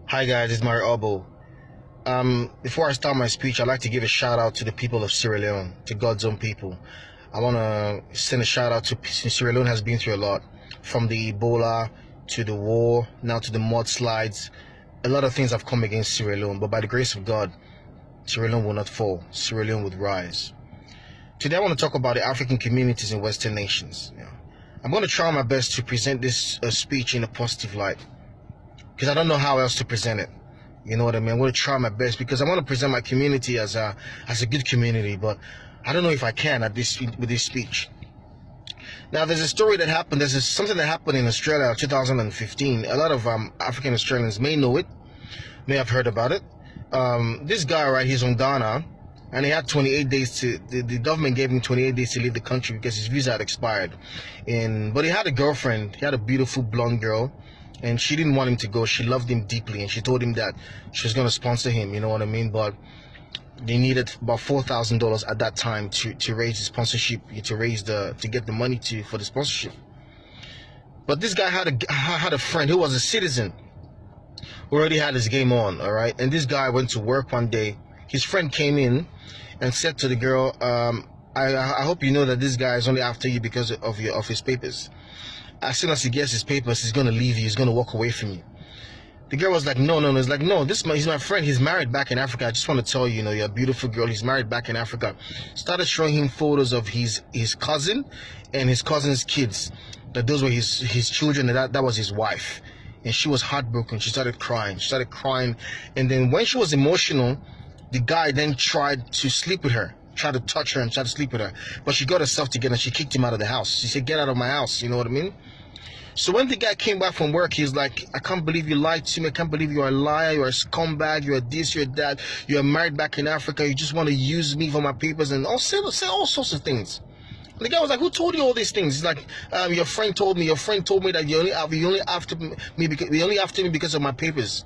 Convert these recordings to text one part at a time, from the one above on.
Hi guys, it's Mario Obo. Before I start my speech, I'd like to give a shout out to the people of Sierra Leone, to God's own people. I want to send a shout out to Sierra Leone. Has been through a lot, from the Ebola to the war, now to the mudslides. A lot of things have come against Sierra Leone, but by the grace of God, Sierra Leone will not fall. Sierra Leone will rise. Today I want to talk about the African communities in Western nations. I'm going to try my best to present this speech in a positive light, because I don't know how else to present it. You know what I mean? I'm going to try my best because I want to present my community as a good community, but I don't know if I can with this speech. Now, there's a story that happened. There's something that happened in Australia in 2015. A lot of African Australians may know it, may have heard about it. This guy, right, he's from Ghana, and he had 28 days to, the government gave him 28 days to leave the country because his visa had expired. But he had a girlfriend. He had a beautiful blonde girl, and she didn't want him to go. She loved him deeply, and she told him that she was going to sponsor him, you know what I mean? But they needed about $4,000 at that time to raise the sponsorship, to get the money for the sponsorship. But this guy had a friend who was a citizen who already had his game on, all right? And this guy went to work one day. His friend came in and said to the girl, I hope you know that this guy is only after you because of his papers. As soon as he gets his papers, he's going to leave you. He's going to walk away from you. The girl was like, no. He's like, no, he's my friend. He's married back in Africa. I just want to tell you, you're a beautiful girl. He's married back in Africa. Started showing him photos of his cousin and his cousin's kids. That those were his children, and that was his wife. And she was heartbroken. She started crying. And then when she was emotional, the guy then tried to sleep with her. Tried to touch her and tried to sleep with her, but she got herself together and she kicked him out of the house. She said, get out of my house, you know what I mean? So when the guy came back from work, he's like, I can't believe you lied to me. I can't believe you're a liar. You're a scumbag. You're this, you're that. You're married back in Africa. You just want to use me for my papers and say all sorts of things. And the guy was like, who told you all these things? He's like, your friend told me that you only after me because of my papers.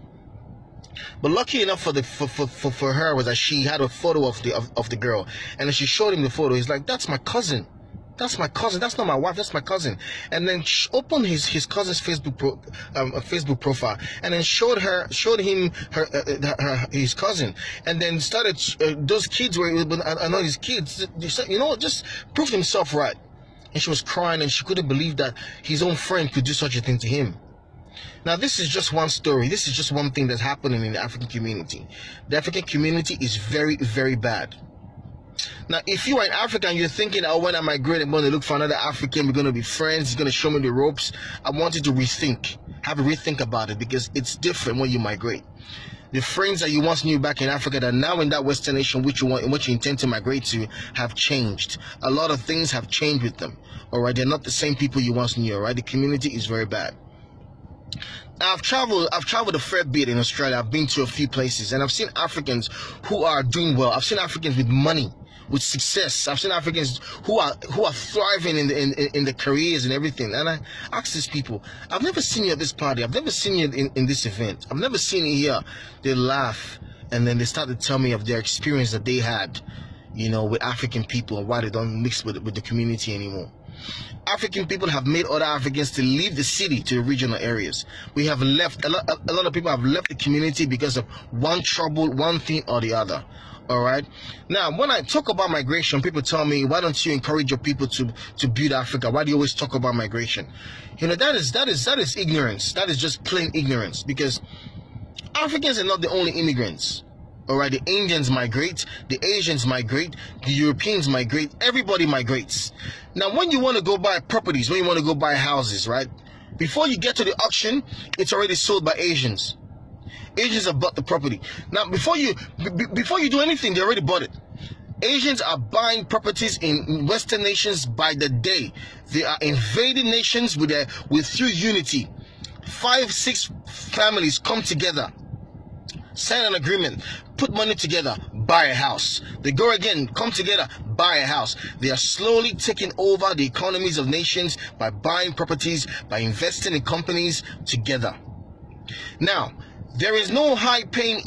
But lucky enough for her was that she had a photo of the girl, and then she showed him the photo. He's like, that's my cousin. That's my cousin. That's not my wife. That's my cousin. And then she opened his cousin's Facebook profile, and then showed him his cousin, and then started those kids were another his kids. Just proved himself right. And she was crying, and she couldn't believe that his own friend could do such a thing to him. Now, this is just one story. This is just one thing that's happening in the African community. The African community is very, very bad. Now, if you are in Africa and you're thinking, oh, when I migrate, I'm going to look for another African, we're going to be friends, he's going to show me the ropes, I want you to have a rethink about it, because it's different when you migrate. The friends that you once knew back in Africa that now in that Western nation which you intend to migrate to have changed. A lot of things have changed with them. All right, they're not the same people you once knew. All right, the community is very bad. Now, I've traveled a fair bit in Australia. I've been to a few places, and I've seen Africans who are doing well. I've seen Africans with money, with success. I've seen Africans who are thriving in the careers and everything. And I ask these people, I've never seen you at this party. I've never seen you in this event. I've never seen you here. They laugh, and then they start to tell me of their experience that they had, with African people, and why they don't mix with the community anymore. African people have made other Africans to leave the city to the regional areas. We have left, a lot of people have left the community because of one thing or the other. All right. Now, when I talk about migration, people tell me, why don't you encourage your people to build Africa? Why do you always talk about migration? That is ignorance. That is just plain ignorance, because Africans are not the only immigrants. All right, the Indians migrate, the Asians migrate, the Europeans migrate, everybody migrates. Now, when you want to go buy properties, when you want to go buy houses, right, before you get to the auction, it's already sold by Asians. Asians have bought the property. Now, before you do anything, they already bought it. Asians are buying properties in Western nations by the day. They are invading nations through unity. 5-6 families come together, sign an agreement, put money together, buy a house. They go again, come together, buy a house. They are slowly taking over the economies of nations by buying properties, by investing in companies together. Now, there is no high-paying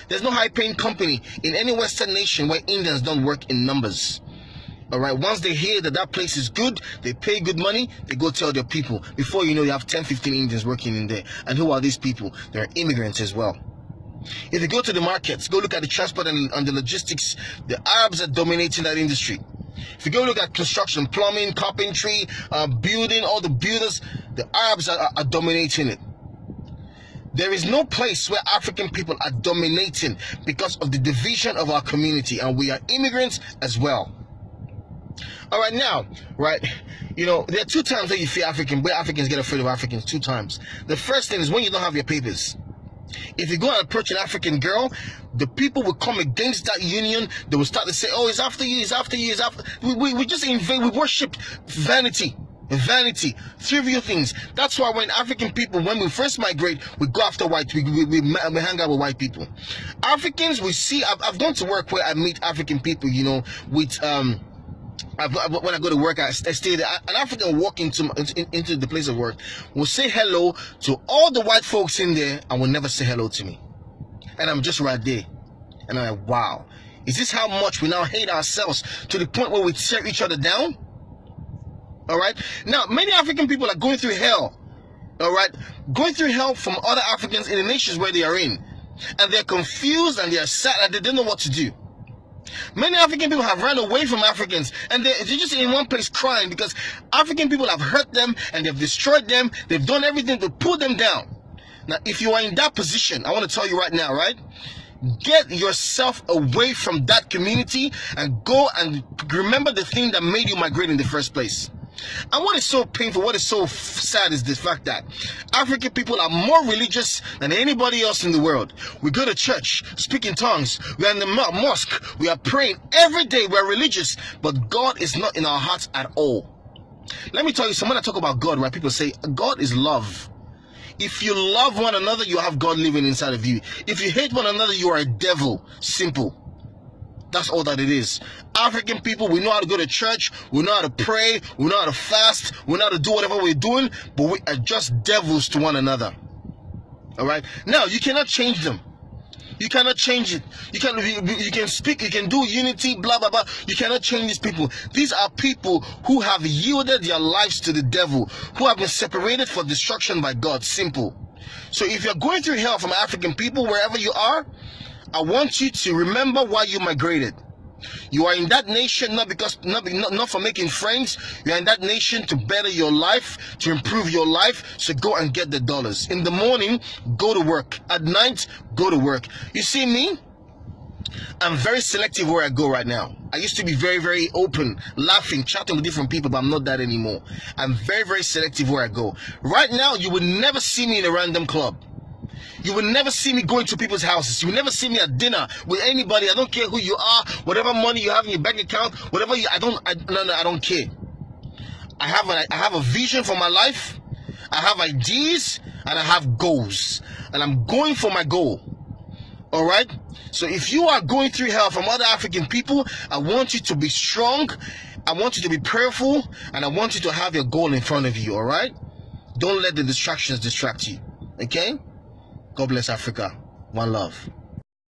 there's no high-paying company in any Western nation where Indians don't work in numbers. All right, once they hear that that place is good, they pay good money, they go tell their people. Before you know, you have 10, 15 Indians working in there. And who are these people? They're immigrants as well. If you go to the markets, go look at the transport and the logistics, the Arabs are dominating that industry. If you go look at construction, plumbing, carpentry, building, all the builders, the Arabs are dominating it. There is no place where African people are dominating because of the division of our community, and we are immigrants as well. All right, now, right, you know, there are two times where you feel where Africans get afraid of Africans, two times. The first thing is when you don't have your papers. If you go and approach an African girl, the people will come against that union. They will start to say, oh, it's after you, it's after you, it's after... We just invade, we worship vanity, trivial things. That's why when African people, when we first migrate, we go after white, we hang out with white people. Africans, we see, I've gone to work where I meet African people, you know, with... when I go to work, I stay there. An African will walk into the place of work, will say hello to all the white folks in there, and will never say hello to me. And I'm just right there. And I'm like, wow. Is this how much we now hate ourselves to the point where we tear each other down? All right? Now, many African people are going through hell. All right? Going through hell from other Africans in the nations where they are in. And they're confused and they're sad and they don't know what to do. Many African people have run away from Africans, and they're just in one place crying because African people have hurt them and they've destroyed them. They've done everything to pull them down. Now, if you are in that position, I want to tell you right now, right? Get yourself away from that community and go and remember the thing that made you migrate in the first place. And what is so painful, what is so sad is the fact that African people are more religious than anybody else in the world. We go to church, speak in tongues, we are in the mosque, we are praying every day, we are religious, but God is not in our hearts at all. Let me tell you, when I talk about God, right, people say, God is love. If you love one another, you have God living inside of you. If you hate one another, you are a devil. Simple. That's all that it is. African people, we know how to go to church, we know how to pray, we know how to fast, we know how to do whatever we're doing, but we are just devils to one another. All right? Now, you cannot change them. You cannot change it. You can speak, you can do unity, blah, blah, blah. You cannot change these people. These are people who have yielded their lives to the devil, who have been separated for destruction by God. Simple. So if you're going through hell from African people, wherever you are, I want you to remember why you migrated. You are in that nation not for making friends. You are in that nation to better your life, to improve your life. So go and get the dollars. In the morning, go to work. At night, go to work. You see me? I'm very selective where I go right now. I used to be very, very open, laughing, chatting with different people, but I'm not that anymore. I'm very, very selective where I go. Right now, you would never see me in a random club. You will never see me going to people's houses. You will never see me at dinner with anybody. I don't care who you are, whatever money you have in your bank account, whatever I don't care. I have a vision for my life. I have ideas and I have goals, and I'm going for my goal. All right? So if you are going through hell from other African people, I want you to be strong. I want you to be prayerful, and I want you to have your goal in front of you. All right? Don't let the distractions distract you. Okay? God bless Africa. One love.